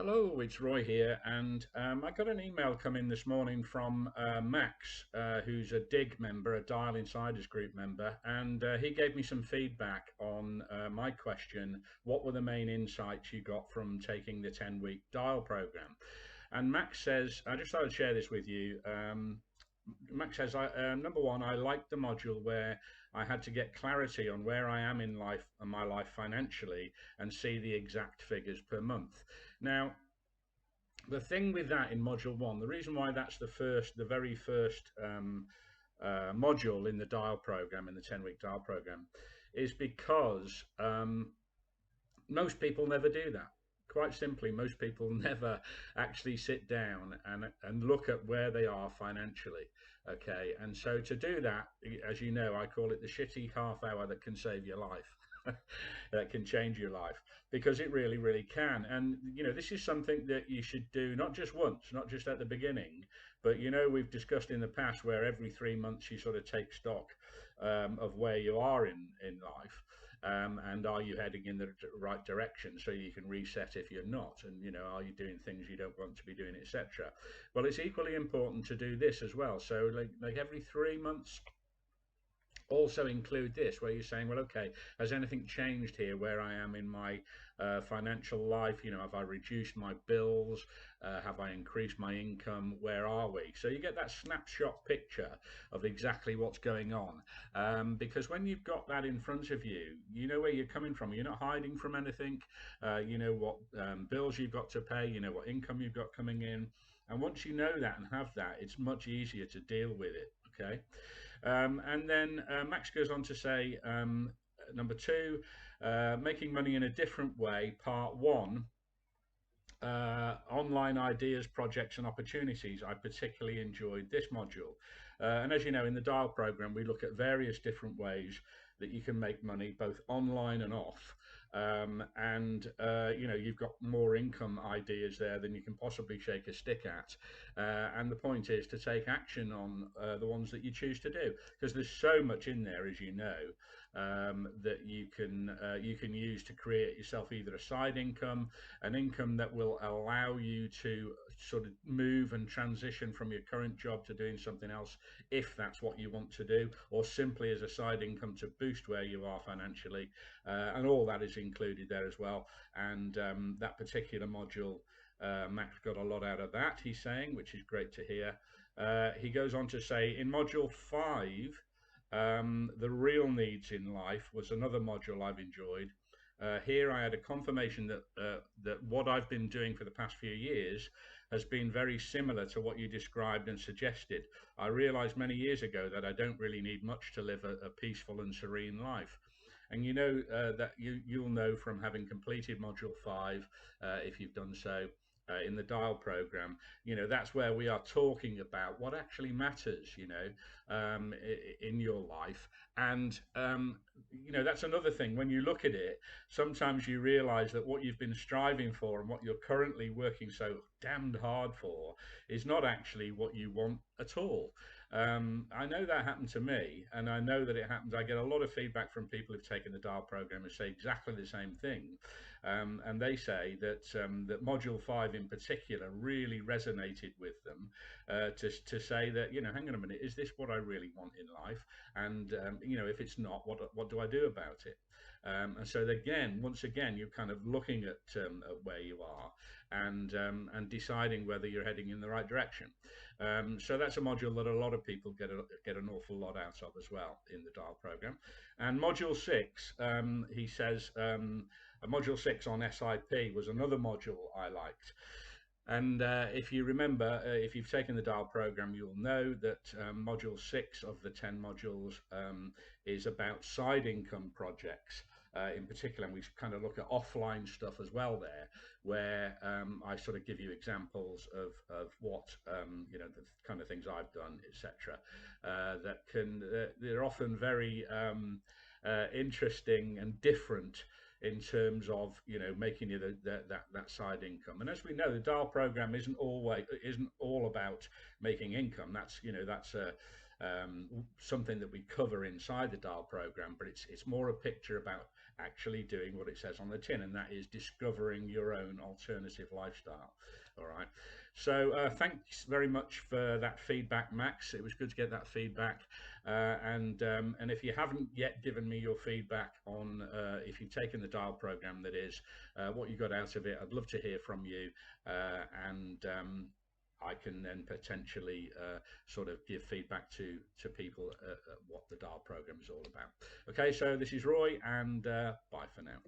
Hello, it's Roy here, and I got an email come in this morning from Max, who's a DIG member, a DYAL Insiders Group member, and he gave me some feedback on my question: what were the main insights you got from taking the 10-week DYAL program? And Max says, I just thought I'd share this with you. Max says, number one, I liked the module where I had to get clarity on where I am in life and my life financially and see the exact figures per month. Now, the thing with that in module one, the reason why that's the very first module in the DIAL program, in the 10-week DIAL program, is because most people never do that. Quite simply, most people never actually sit down and look at where they are financially. Okay, and so to do that, as you know, I call it the shitty half hour that can save your life. That can change your life, because it really, really can. And this is something that you should do not just once, not just at the beginning, but we've discussed in the past where every 3 months you sort of take stock of where you are in life. And are you heading in the right direction, so you can reset if you're not, and are you doing things you don't want to be doing, etc. Well, it's equally important to do this as well. So like every 3 months, also include this, where you're saying, well, okay, has anything changed here where I am in my financial life? Have I reduced my bills? Have I increased my income? Where are we? So you get that snapshot picture of exactly what's going on, because when you've got that in front of you, you know where you're coming from. You're not hiding from anything. You know what bills you've got to pay. You know what income you've got coming in. And once you know that and have that, it's much easier to deal with it. Okay. And then Max goes on to say, number two, making money in a different way, part one, online ideas, projects, and opportunities. I particularly enjoyed this module. And as you know, in the DIAL program, we look at various different ways that you can make money, both online and off. And you've got more income ideas there than you can possibly shake a stick at. And the point is to take action on the ones that you choose to do, because there's so much in there, as you know, that you can use to create yourself either a side income, an income that will allow you to sort of move and transition from your current job to doing something else, if that's what you want to do, or simply as a side income to boost where you are financially. And all that is included there as well. And that particular module, Max got a lot out of that, he's saying, which is great to hear. He goes on to say, in module 5, the real needs in life was another module I've enjoyed. Here I had a confirmation that what I've been doing for the past few years has been very similar to what you described and suggested. I realized many years ago that I don't really need much to live a peaceful and serene life. And that you'll know from having completed module 5, if you've done so, in the DIAL program, that's where we are talking about what actually matters, in your life. And that's another thing. When you look at it, sometimes you realize that what you've been striving for and what you're currently working so damned hard for is not actually what you want at all. I know that happened to me, and I know that it happens. I get a lot of feedback from people who've taken the DIAL program and say exactly the same thing. And they say that Module 5 in particular really resonated with them, to say that, hang on a minute, is this what I really want in life? And, if it's not, what do I do about it? And so once again, you're kind of looking at where you are, and deciding whether you're heading in the right direction. So that's a module that a lot of people get an awful lot out of as well in the DIAL program. And module 6, he says, module 6 on SIP was another module I liked. And if you remember, if you've taken the DIAL program, you'll know that module 6 of the 10 modules is about side income projects. In particular, and we kind of look at offline stuff as well there, where I sort of give you examples of what the kind of things I've done, etc. They're often very interesting and different in terms of making you that side income. And as we know, the DIAL program isn't all about making income. That's something that we cover inside the DIAL program, but it's more a picture about actually doing what it says on the tin, and that is discovering your own alternative lifestyle. All right. So thanks very much for that feedback, Max. It was good to get that feedback. And if you haven't yet given me your feedback on if you've taken the DYAL program, that is, what you got out of it, I'd love to hear from you. And I can then potentially sort of give feedback to people what the DYAL program is all about. Okay, so this is Roy, and bye for now.